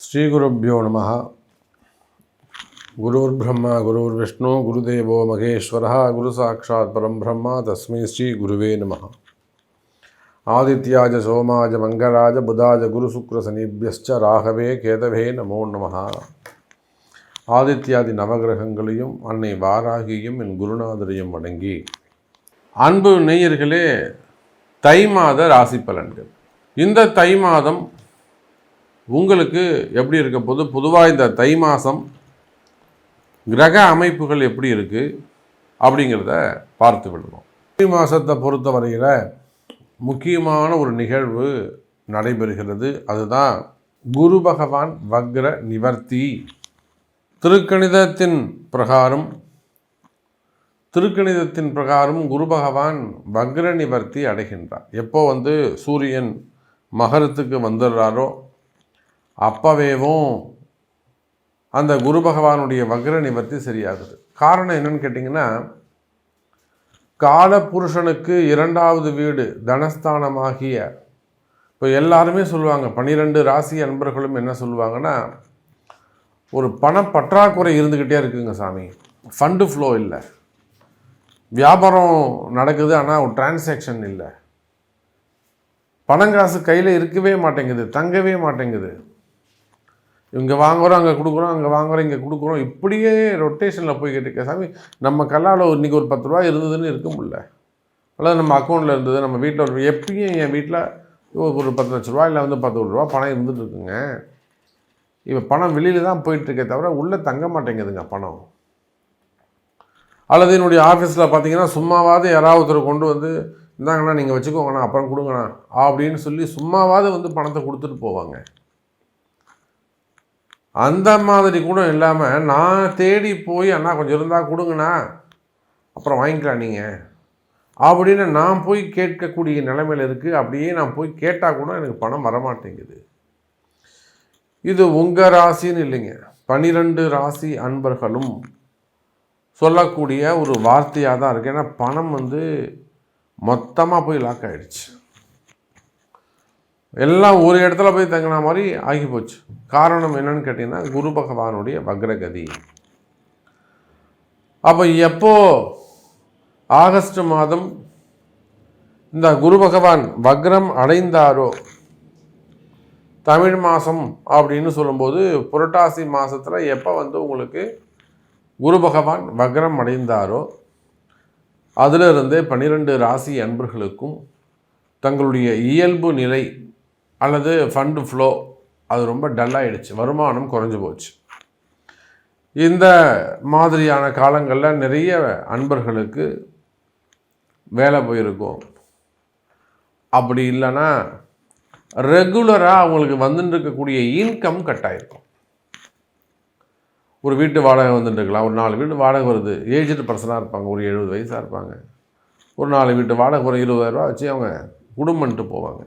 ஸ்ரீகுருப்போ நம. குருர் பிரம்மா குருர் விஷ்ணு குருதேவோ மகேஸ்வரः குரு சாட்சாத் பரம் பிரம்மா தஸ்மை ஸ்ரீ குருவே நம. ஆதித்யாஜ சோமாஜ மங்களாஜ புதாஜ குரு சுக்ர சனிபியஸ்ச ராகவே கேதவே நமோ நம. ஆதித்யாதி நவகிரகங்களையும் அன்னை வாராகியும் என் குருநாதரையும் வணங்கி, அன்பு நேயர்களே, தை மாத ராசி பலன்கள். இந்த தை மாதம் உங்களுக்கு எப்படி இருக்க போது, பொதுவாக இந்த தை மாதம் கிரக அமைப்புகள் எப்படி இருக்குது அப்படிங்கிறத பார்த்து விடுவோம். தை மாதத்தை பொறுத்த வரையில் முக்கியமான ஒரு நிகழ்வு நடைபெறுகிறது. அதுதான் குரு பகவான் வக்ர நிவர்த்தி. திருக்கணிதத்தின் பிரகாரம் குரு பகவான் வக்ர நிவர்த்தி அடைகின்றார். எப்போ சூரியன் மகரத்துக்கு வந்துடுறாரோ அப்பவேவும் அந்த குரு பகவானுடைய வக்ர நிவர்த்தி சரியாகுது. காரணம் என்னன்னு கேட்டிங்கன்னா, காலபுருஷனுக்கு 2வது வீடு தனஸ்தானமாகிய, இப்போ எல்லாருமே சொல்லுவாங்க, 12 ராசி அன்பர்களும் என்ன சொல்லுவாங்கன்னா, ஒரு பணப்பற்றாக்குறை இருந்துக்கிட்டே இருக்குங்க சாமி, ஃபண்டு ஃப்ளோ இல்லை, வியாபாரம் நடக்குது ஆனால் ஒரு டிரான்சாக்ஷன் இல்லை, பணங்காசு கையில் இருக்கவே மாட்டேங்குது, தங்கவே மாட்டேங்குது, இங்கே வாங்குகிறோம் அங்கே கொடுக்குறோம், அங்கே வாங்குகிறோம் இங்கே கொடுக்குறோம், இப்படியே ரொட்டேஷனில் போய்கிட்டு இருக்க சாமி. நம்ம கல்லால் இன்றைக்கி ஒரு 10 ரூபா இருந்ததுன்னு இருக்க முடியல, அல்லது நம்ம அக்கௌண்ட்டில் இருந்தது, நம்ம வீட்டில் எப்பயும் என் வீட்டில் ஒரு 10 லட்ச ரூபா இல்லை 10 ரூபா பணம் இருந்துட்டு இருக்குங்க. இப்போ பணம் வெளியில் தான் போயிட்டுருக்கே தவிர உள்ளே தங்க மாட்டேங்குதுங்க பணம். அல்லது என்னுடைய ஆஃபீஸில் பார்த்தீங்கன்னா, சும்மாவாவது யாராவது ஒருத்தர் கொண்டு இந்தாங்கண்ணா நீங்கள் வச்சுக்கோங்கண்ணா அப்புறம் கொடுங்கண்ணா அப்படின்னு சொல்லி சும்மாவாவது பணத்தை கொடுத்துட்டு போவாங்க. அந்த மாதிரி கூட இல்லாமல் நான் தேடி போய், அண்ணா கொஞ்சம் இருந்தால் கொடுங்கண்ணா அப்புறம் வாங்கிக்கலாம் நீங்கள் அப்படின்னு நான் போய் கேட்கக்கூடிய நிலைமையில் இருக்குது. அப்படியே நான் போய் கேட்டால் கூட எனக்கு பணம் வரமாட்டேங்குது. இது உங்கள் ராசின்னு இல்லைங்க, 12 ராசி அன்பர்களும் சொல்லக்கூடிய ஒரு வார்த்தையாக தான் இருக்குது. ஏன்னா பணம் மொத்தமாக போய் லாக் ஆகிடுச்சு, எல்லாம் ஒரு இடத்துல போய் தங்கின மாதிரி ஆகி போச்சு. காரணம் என்னன்னு கேட்டிங்கன்னா, குரு பகவானுடைய வக்ரகதி. அப்போ எப்போ ஆகஸ்ட் மாதம் இந்த குரு பகவான் வக்ரம் அடைந்தாரோ, தமிழ் மாதம் அப்படின்னு சொல்லும்போது புரட்டாசி மாதத்தில் எப்போ உங்களுக்கு குரு பகவான் வக்ரம் அடைந்தாரோ அதிலிருந்தே 12 ராசி அன்பர்களுக்கும் தங்களுடைய இயல்பு நிலை அல்லது ஃபண்டு ஃப்ளோ அது ரொம்ப டல்லாகிடுச்சு, வருமானம் குறைஞ்சி போச்சு. இந்த மாதிரியான காலங்களில் நிறைய அன்பர்களுக்கு வேலை போயிருக்கும். அப்படி இல்லைன்னா ரெகுலராக அவங்களுக்கு வந்துட்டுருக்கக்கூடிய இன்கம் கட் ஆகிருக்கும். ஒரு வீட்டு வாடகை வந்துட்டுருக்கலாம், ஒரு 4 வீட்டு வாடகை வருது, ஏஜ்டு பர்சனாக இருப்பாங்க, ஒரு 70 வயசாக இருப்பாங்க, ஒரு 4 வீட்டு வாடகை ஒரு 20,000 ரூபா வச்சு அவங்க குடும்பம்ட்டு போவாங்க.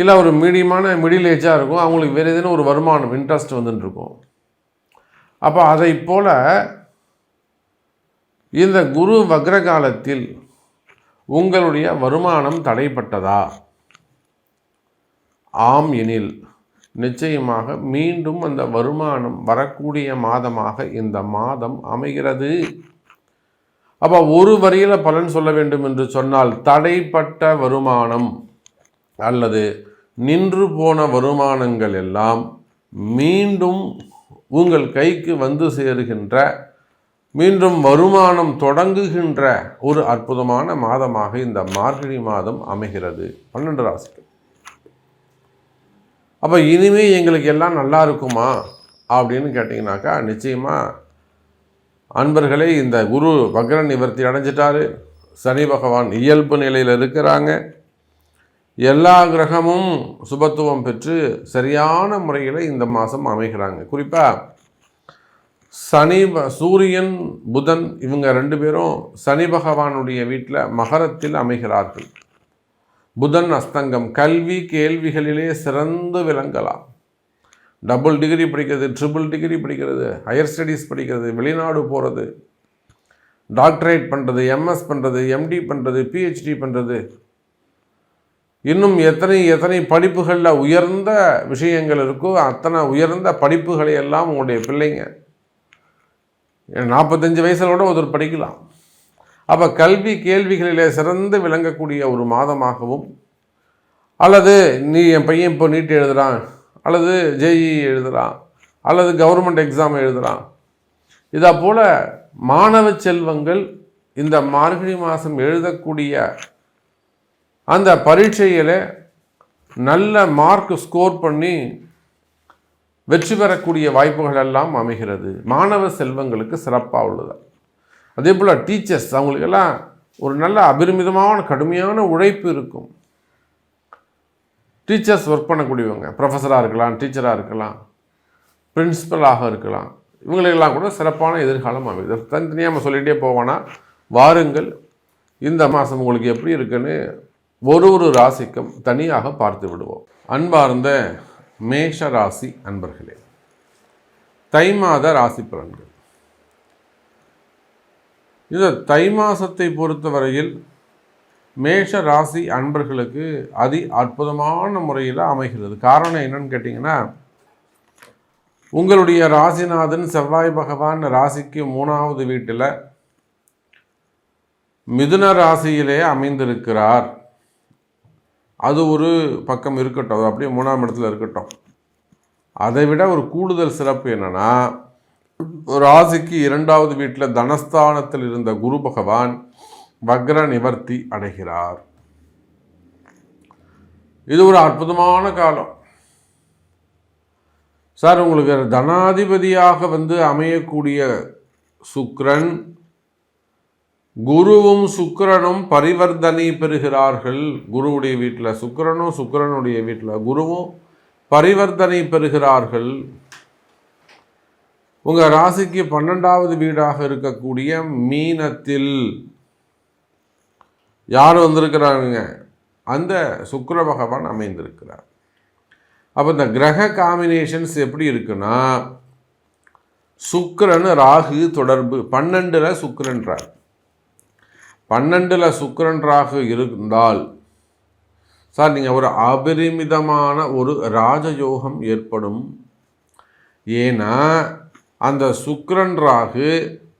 இல்லை ஒரு மிடில் ஏஜாக இருக்கும், அவங்களுக்கு வேறு எதுனா ஒரு வருமானம் இன்ட்ரெஸ்ட் வந்துட்டுருக்கும். அப்போ அதை போல் இந்த குரு வக்ர காலத்தில் உங்களுடைய வருமானம் தடைப்பட்டதா? ஆம் எனில் நிச்சயமாக மீண்டும் அந்த வருமானம் வரக்கூடிய மாதமாக இந்த மாதம் அமைகிறது. அப்போ ஒரு வரியில் பலன் சொல்ல வேண்டும் என்று சொன்னால், தடைப்பட்ட வருமானம் அல்லது நின்று போன வருமானங்கள் எல்லாம் மீண்டும் உங்கள் கைக்கு சேருகின்ற, மீண்டும் வருமானம் தொடங்குகின்ற ஒரு அற்புதமான மாதமாக இந்த மார்கழி மாதம் அமைகிறது 12 ராசிகள். அப்போ இனிமே எங்களுக்கு எல்லாம் நல்லா இருக்குமா அப்படின்னு கேட்டிங்கனாக்கா, நிச்சயமாக அன்பர்களே, இந்த குரு வக்ர நிவர்த்தி அடைஞ்சிட்டாரு, சனி பகவான் இயல்பு நிலையில் இருக்கிறாங்க, எல்லா கிரகமும் சுபத்துவம் பெற்று சரியான முறையில் இந்த மாதம் அமைகிறாங்க. குறிப்பாக சூரியன் புதன் இவங்க 2 பேரும் சனி பகவானுடைய வீட்டில் மகரத்தில் அமைகிறார்கள். புதன் அஸ்தங்கம், கல்வி கேள்விகளிலே சிறந்து விளங்கலாம், டபுள் டிகிரி படிக்கிறது, ட்ரிபிள் டிகிரி படிக்கிறது, ஹையர் ஸ்டடீஸ் படிக்கிறது, வெளிநாடு போகிறது, டாக்டரேட் பண்ணுறது, எம்எஸ் பண்ணுறது, எம்டி பண்ணுறது, பிஹெச்டி பண்ணுறது, இன்னும் எத்தனை எத்தனை படிப்புகளில் உயர்ந்த விஷயங்கள் இருக்கோ அத்தனை உயர்ந்த படிப்புகளை எல்லாம் உங்களுடைய பிள்ளைங்க 45 வயசில் கூட ஒருத்தர் படிக்கலாம். அப்போ கல்வி கேள்விகளிலே சிறந்து விளங்கக்கூடிய ஒரு மாதமாகவும், அல்லது என் பையன் இப்போ நீட் எழுதுகிறான், அல்லது ஜேஇ எழுதுகிறான், அல்லது கவர்மெண்ட் எக்ஸாம் எழுதுகிறான், இதை போல் மாணவ செல்வங்கள் இந்த மார்கழி மாதம் எழுதக்கூடிய அந்த பரீட்சையில் நல்ல மார்க் ஸ்கோர் பண்ணி வெற்றி பெறக்கூடிய வாய்ப்புகள் எல்லாம் அமைகிறது. மாணவ செல்வங்களுக்கு சிறப்பாக உள்ளது. அதே போல் டீச்சர்ஸ், அவங்களுக்கெல்லாம் ஒரு நல்ல அபரிமிதமான கடுமையான உழைப்பு இருக்கும். டீச்சர்ஸ் ஒர்க் பண்ணக்கூடியவங்க, ப்ரொஃபஸராக இருக்கலாம், டீச்சராக இருக்கலாம், பிரின்சிபலாக இருக்கலாம், இவங்களுக்கெல்லாம் கூட சிறப்பான எதிர்காலம் அமைது. தனித்தனியாக நம்ம சொல்லிகிட்டே போவோன்னா, வாருங்கள் இந்த மாதம் உங்களுக்கு எப்படி இருக்குன்னு ஒரு ராசிக்கும் தனியாக பார்த்து விடுவோம். அன்பார்ந்த மேஷ ராசி அன்பர்களே, தை மாத ராசி பலன்கள். இந்த தை மாதத்தை பொறுத்தவரையில் மேஷ ராசி அன்பர்களுக்கு அற்புதமான முறையில் அமைகிறது. காரணம் என்னன்னு கேட்டிங்கன்னா, உங்களுடைய ராசிநாதன் செவ்வாய் பகவான் ராசிக்கு 3வது வீட்டில் மிதுன ராசியிலே அமைந்திருக்கிறார். அது ஒரு பக்கம் இருக்கட்டும், அது அப்படியே 3ஆம் இடத்துல இருக்கட்டும். அதை விட ஒரு கூடுதல் சிறப்பு என்னன்னா, ராசிக்கு 2வது வீட்டில் தனஸ்தானத்தில் இருந்த குரு பகவான் வக்ர நிவர்த்தி அடைகிறார். இது ஒரு அற்புதமான காலம் சார். உங்களுக்கு தனாதிபதியாக அமையக்கூடிய சுக்கிரன், குருவும் சுக்கிரனும் பரிவர்த்தனை பெறுகிறார்கள். குருவுடைய வீட்டில் சுக்கிரனும், சுக்கிரனுடைய வீட்டில் குருவும் பரிவர்த்தனை பெறுகிறார்கள். உங்கள் ராசிக்கு 12வது வீடாக இருக்கக்கூடிய மீனத்தில் யார் வந்திருக்கிறாங்க? அந்த சுக்கிர பகவான் அமைந்திருக்கிறார். அப்போ இந்த கிரக காம்பினேஷன்ஸ் எப்படி இருக்குன்னா, சுக்கிரன் ராகு தொடர்பு 12ல் சுக்கிரன்றார். 12ல் சுக்கிரன் ராகு இருந்தால் சார் நீங்கள் ஒரு அபரிமிதமான ஒரு ராஜயோகம் ஏற்படும். ஏன்னா அந்த சுக்கிரன் ராகு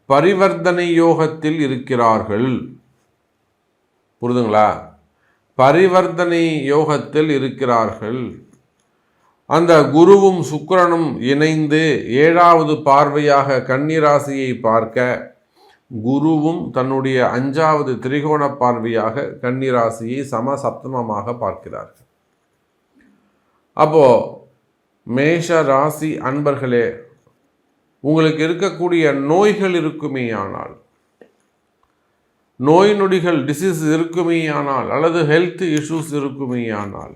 பரிவர்த்தனை யோகத்தில் இருக்கிறார்கள். புரிதுங்களா? பரிவர்த்தனை யோகத்தில் இருக்கிறார்கள். அந்த குருவும் சுக்கிரனும் இணைந்து 7வது பார்வையாக கன்னி ராசியை பார்க்க, குருவும் தன்னுடைய 5வது திரிகோண பார்வையாக கன்னி ராசியை சமசப்தமமாக பார்க்கிறார்கள். அப்போ மேஷ ராசி அன்பர்களே, உங்களுக்கு இருக்கக்கூடிய நோய்கள் இருக்குமே ஆனால், நோய் நொடிகள் டிசீஸ் இருக்குமே ஆனால், அல்லது ஹெல்த் இஷ்யூஸ் இருக்குமே ஆனால்,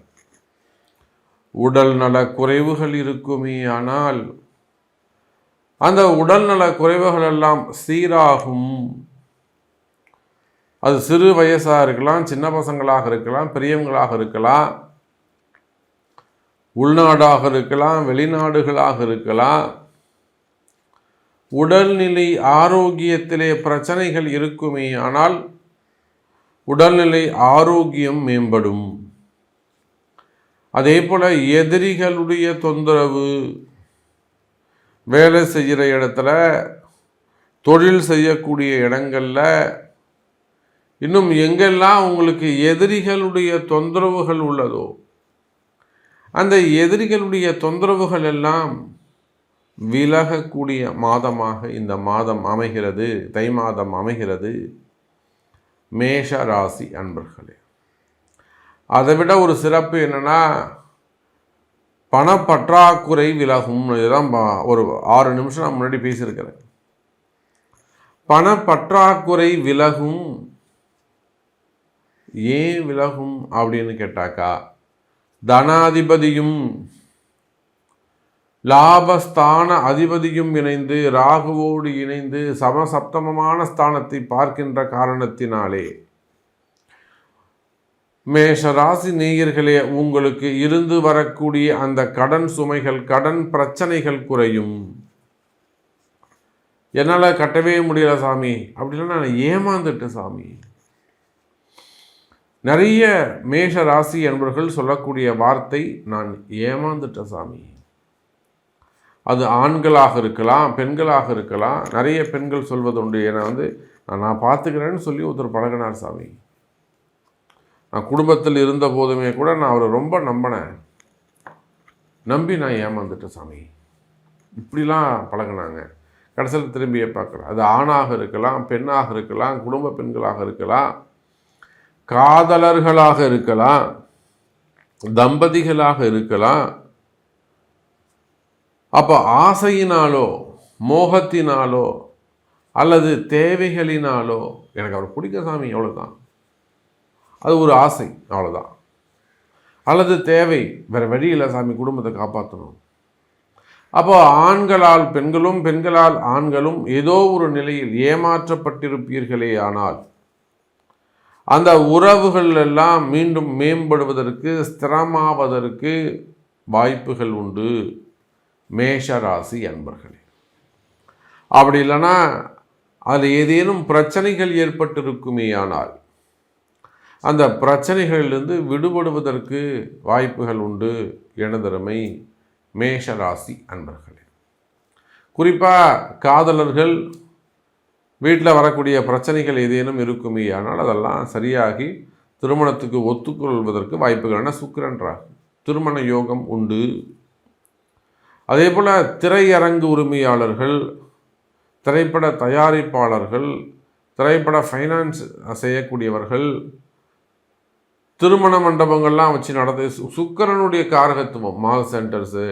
உடல் நல குறைவுகள் இருக்குமே ஆனால், அந்த உடல்நல குறைவுகள் எல்லாம் சீராகும். அது சிறு வயசாக இருக்கலாம், சின்ன பசங்களாக இருக்கலாம், பெரியவங்களாக இருக்கலாம், உள்நாடாக இருக்கலாம், வெளிநாடுகளாக இருக்கலாம். உடல்நிலை ஆரோக்கியத்திலே பிரச்சனைகள் இருக்குமே ஆனால் உடல்நிலை ஆரோக்கியம் மேம்படும். அதே போல எதிரிகளுடைய தொந்தரவு, வேலை செய்கிற இடத்துல, தொழில் செய்யக்கூடிய இடங்களில், இன்னும் எங்கெல்லாம் உங்களுக்கு எதிரிகளுடைய தொந்தரவுகள் உள்ளதோ அந்த எதிரிகளுடைய தொந்தரவுகள் எல்லாம் விலகக்கூடிய மாதமாக இந்த மாதம் அமைகிறது. தை மாதம் அமைகிறது மேஷ ராசி அன்பர்களே. அதை விட ஒரு சிறப்பு என்னன்னா, பணப்பற்றாக்குறை விலகும். இதுதான் ஒரு 6 நிமிஷம் நான் முன்னாடி பேசியிருக்கிறேன். பணப்பற்றாக்குறை விலகும். ஏன் விலகும் அப்படின்னு கேட்டாக்கா, தனாதிபதியும் லாபஸ்தான அதிபதியும் இணைந்து ராகுவோடு இணைந்து சமசப்தமமான ஸ்தானத்தை பார்க்கின்ற காரணத்தினாலே மேஷ ராசி நேயர்களே, உங்களுக்கு இருந்து வரக்கூடிய அந்த கடன் சுமைகள், கடன் பிரச்சனைகள் குறையும். என்னால் கட்டவே முடியல சாமி, அப்படின்னா நான் ஏமாந்துட்டேன் சாமி, நிறைய மேஷ ராசி என்பவர்கள் சொல்லக்கூடிய வார்த்தை, நான் ஏமாந்துட்ட சாமி. அது ஆண்களாக இருக்கலாம், பெண்களாக இருக்கலாம். நிறைய பெண்கள் சொல்வது உண்டு, என்னை நான் பார்த்துக்கிறேன்னு சொல்லி ஒருத்தர் பழகினார் சாமி. நான் குடும்பத்தில் இருந்த போதுமே கூட நான் அவரை ரொம்ப நம்பினேன், நம்பி நான் ஏமாந்துட்டேன் சாமி. இப்படிலாம் பழகினாங்க. கடைசியில் திரும்பியே பார்க்குறேன். அது ஆணாக இருக்கலாம், பெண்ணாக இருக்கலாம், குடும்ப பெண்களாக இருக்கலாம், காதலர்களாக இருக்கலாம், தம்பதிகளாக இருக்கலாம். அப்போ ஆசையினாலோ மோகத்தினாலோ அல்லது தேவைகளினாலோ எனக்கு அவர் பிடிக்க சாமி, அவ்வளோதான். அது ஒரு ஆசை, அவ்வளோதான். அல்லது தேவை, வேறு வழி இல்லை சாமி, குடும்பத்தை காப்பாற்றணும். அப்போ ஆண்களால் பெண்களும் பெண்களால் ஆண்களும் ஏதோ ஒரு நிலையில் ஏமாற்றப்பட்டிருப்பீர்களே, ஆனால் அந்த உறவுகள் எல்லாம் மீண்டும் மேம்படுவதற்கு, ஸ்திரமாவதற்கு வாய்ப்புகள் உண்டு மேஷராசி அன்பர்களே. அப்படி இல்லைன்னா அதில் ஏதேனும் பிரச்சனைகள் ஏற்பட்டிருக்குமே, ஆனால் அந்த பிரச்சனைகளிலிருந்து விடுபடுவதற்கு வாய்ப்புகள் உண்டு எனதருமை மேஷராசி அன்பர்களே. குறிப்பாக காதலர்கள் வீட்டில் வரக்கூடிய பிரச்சனைகள் ஏதேனும் இருக்குமே, ஆனால் அதெல்லாம் சரியாகி திருமணத்துக்கு ஒத்துக்கொள்வதற்கு வாய்ப்புகள் என சுக்கிரன்றார். திருமண யோகம் உண்டு. அதே போல் திரையரங்கு உரிமையாளர்கள், திரைப்பட தயாரிப்பாளர்கள், திரைப்பட ஃபைனான்ஸ் செய்யக்கூடியவர்கள், திருமண மண்டபங்கள்லாம் வச்சு நடத்த சுக்கிரனுடைய காரகத்துவம், மால் சென்டர்ஸு,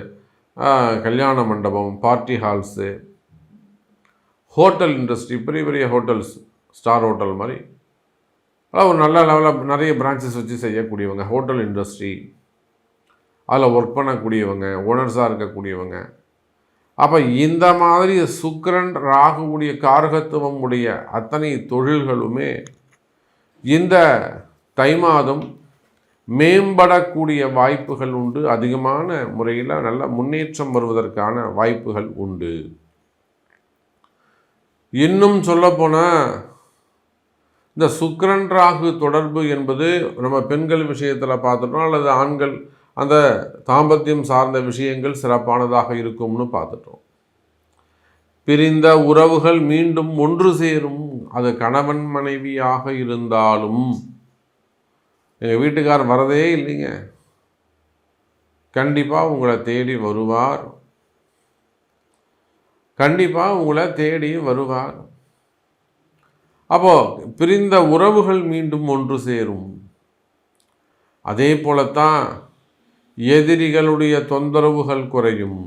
கல்யாண மண்டபம், பார்ட்டி ஹால்ஸு, ஹோட்டல் இண்டஸ்ட்ரி, பெரிய பெரிய ஹோட்டல்ஸ், ஸ்டார் ஹோட்டல் மாதிரி அதான் ஒரு நல்ல லெவலில் நிறைய பிரான்ச்சஸ் வச்சு செய்யக்கூடியவங்க, ஹோட்டல் இண்டஸ்ட்ரி, அதில் ஒர்க் பண்ணக்கூடியவங்க, ஓனர்ஸாக இருக்கக்கூடியவங்க. அப்போ இந்த மாதிரி சுக்கிரன் ராகுவுடைய காரகத்துவம் உடைய அத்தனை தொழில்களுமே இந்த தை மாதம் மேம்படக்கூடிய வாய்ப்புகள் உண்டு. அதிகமான முறையில் நல்ல முன்னேற்றம் வருவதற்கான வாய்ப்புகள் உண்டு. இன்னும் சொல்லப்போனால் இந்த சுக்கிரன் ராகு தொடர்பு என்பது நம்ம பெண்கள் விஷயத்தில் பார்த்துட்டோம், அல்லது ஆண்கள் அந்த தாம்பத்தியம் சார்ந்த விஷயங்கள் சிறப்பானதாக இருக்கும்னு பார்த்துட்டோம். பிரிந்த உறவுகள் மீண்டும் ஒன்று சேரும். அது கணவன் மனைவியாக இருந்தாலும், எங்கள் வீட்டுக்கார் வரதே இல்லைங்க, கண்டிப்பாக உங்களை தேடி வருவார், கண்டிப்பாக உங்களை தேடி வருவார். அப்போது பிரிந்த உறவுகள் மீண்டும் ஒன்று சேரும். அதே போலத்தான் எதிரிகளுடைய தொந்தரவுகள் குறையும்.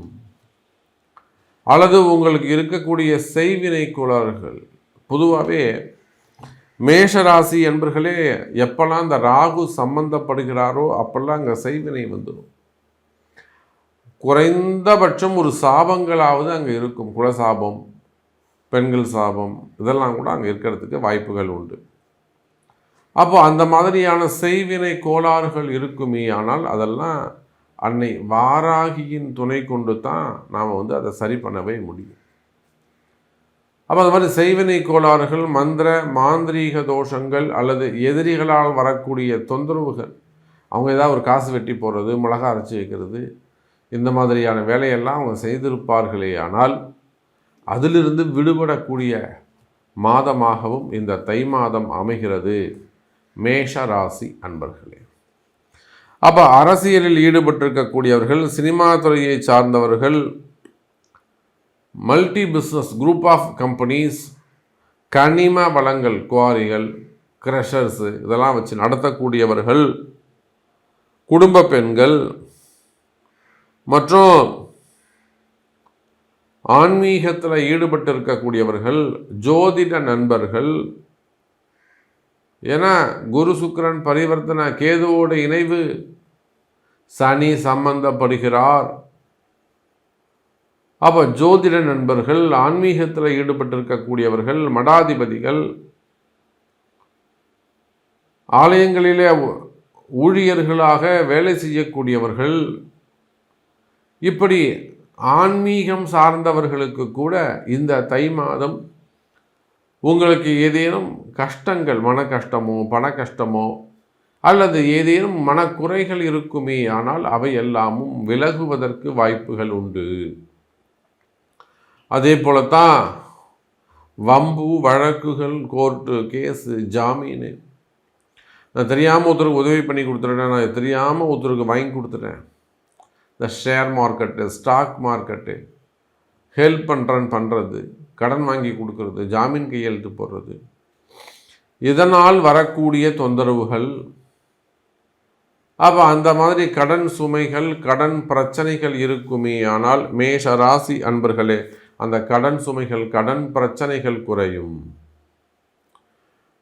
அல்லது உங்களுக்கு இருக்கக்கூடிய செய்வினை கோளாறுகள், பொதுவாகவே மேஷராசி என்பர்களே எப்பெல்லாம் இந்த ராகு சம்பந்தப்படுகிறாரோ அப்பெல்லாம் அங்கே செய்வினை வந்துடும். குறைந்தபட்சம் ஒரு சாபங்களாவது அங்கே இருக்கும். குலசாபம், பெண்கள் சாபம், இதெல்லாம் கூட அங்கே இருக்கிறதுக்கு வாய்ப்புகள் உண்டு. அப்போ அந்த மாதிரியான செய்வினை கோளாறுகள் இருக்குமே, ஆனால் அதெல்லாம் அன்னை வாராகியின் துணை கொண்டு தான் நாம் அதை சரி பண்ணவே முடியும். அப்போ அது மாதிரி செய்வினை கோளாறுகள், மந்திர மாந்திரீக தோஷங்கள் அல்லது எதிரிகளால் வரக்கூடிய தொந்தரவுகள், அவங்க ஏதாவது ஒரு காசு வெட்டி போடுறது, மிளகா அரைச்சி வைக்கிறது, இந்த மாதிரியான வேலையெல்லாம் அவங்க செய்திருப்பார்களே, ஆனால் அதிலிருந்து விடுபடக்கூடிய மாதமாகவும் இந்த தை மாதம் அமைகிறது மேஷ ராசி அன்பர்களே. அப்போ அரசியலில் ஈடுபட்டிருக்கக்கூடியவர்கள், சினிமா துறையை சார்ந்தவர்கள், multi business group of companies, கனிம வளங்கள், குவாரிகள், கிரஷர்ஸு, இதெல்லாம் வச்சு நடத்தக்கூடியவர்கள், குடும்ப பெண்கள் மற்றும் ஆன்மீகத்தில் ஈடுபட்டு இருக்கக்கூடியவர்கள், ஜோதிட நண்பர்கள், ஏன்னா குரு சுக்கிரன் பரிவர்த்தனை, கேதுவோட இணைவு, சனி சம்பந்தப்படுகிறார். அப்போ ஜோதிட நண்பர்கள், ஆன்மீகத்தில் ஈடுபட்டிருக்கக்கூடியவர்கள், மடாதிபதிகள், ஆலயங்களிலே ஊழியர்களாக வேலை செய்யக்கூடியவர்கள், இப்படி ஆன்மீகம் சார்ந்தவர்களுக்கு கூட இந்த தை மாதம் உங்களுக்கு ஏதேனும் கஷ்டங்கள், மன கஷ்டமோ பண கஷ்டமோ அல்லது ஏதேனும் மனக்குறைகள் இருக்குமே, ஆனால் அவை எல்லாமும் விலகுவதற்கு வாய்ப்புகள் உண்டு. அதே போலத்தான் வம்பு வழக்குகள், கோர்ட்டு கேஸு, ஜாமீனு, நான் தெரியாமல் ஒருத்தருக்கு உதவி பண்ணி கொடுத்துட்டேன், நான் தெரியாமல் ஒருத்தருக்கு வாங்கி கொடுத்துட்டேன், இந்த share market, stock market, help பண்ணுறது, கடன் வாங்கி கொடுக்கறது, ஜாமீன் கையெழுத்து போடுறது, இதனால் வரக்கூடிய தொந்தரவுகள். அப்போ அந்த மாதிரி கடன் சுமைகள், கடன் பிரச்சனைகள் இருக்குமே, ஆனால் மேஷ ராசி அன்பர்களே, அந்த கடன் சுமைகள், கடன் பிரச்சனைகள் குறையும்.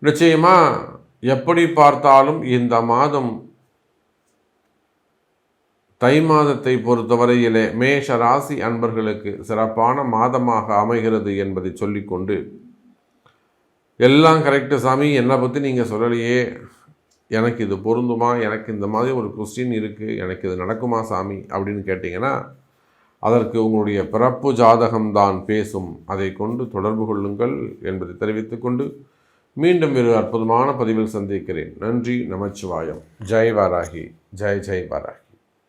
நிச்சயமா எப்படி பார்த்தாலும் இந்த மாதம், தை மாதத்தை பொறுத்தவரையிலே மேஷ ராசி அன்பர்களுக்கு சிறப்பான மாதமாக அமைகிறது என்பதை சொல்லிக்கொண்டு, எல்லாம் கரெக்டு சாமி, என்னை பற்றி நீங்கள் சொல்லலையே, எனக்கு இது பொருந்துமா, எனக்கு இந்த மாதிரி ஒரு கொஸ்டின் இருக்குது, எனக்கு இது நடக்குமா சாமி அப்படின்னு கேட்டிங்கன்னா, அதற்கு உங்களுடைய பிறப்பு ஜாதகம்தான் பேசும். அதை கொண்டு தொடர்பு கொள்ளுங்கள் என்பதை தெரிவித்துக்கொண்டு மீண்டும் ஒரு அற்புதமான பதிவில் சந்திக்கிறேன். நன்றி, நமச்சிவாயம். ஜெய் வாராகி, ஜெய் ஜெய் வாராகி.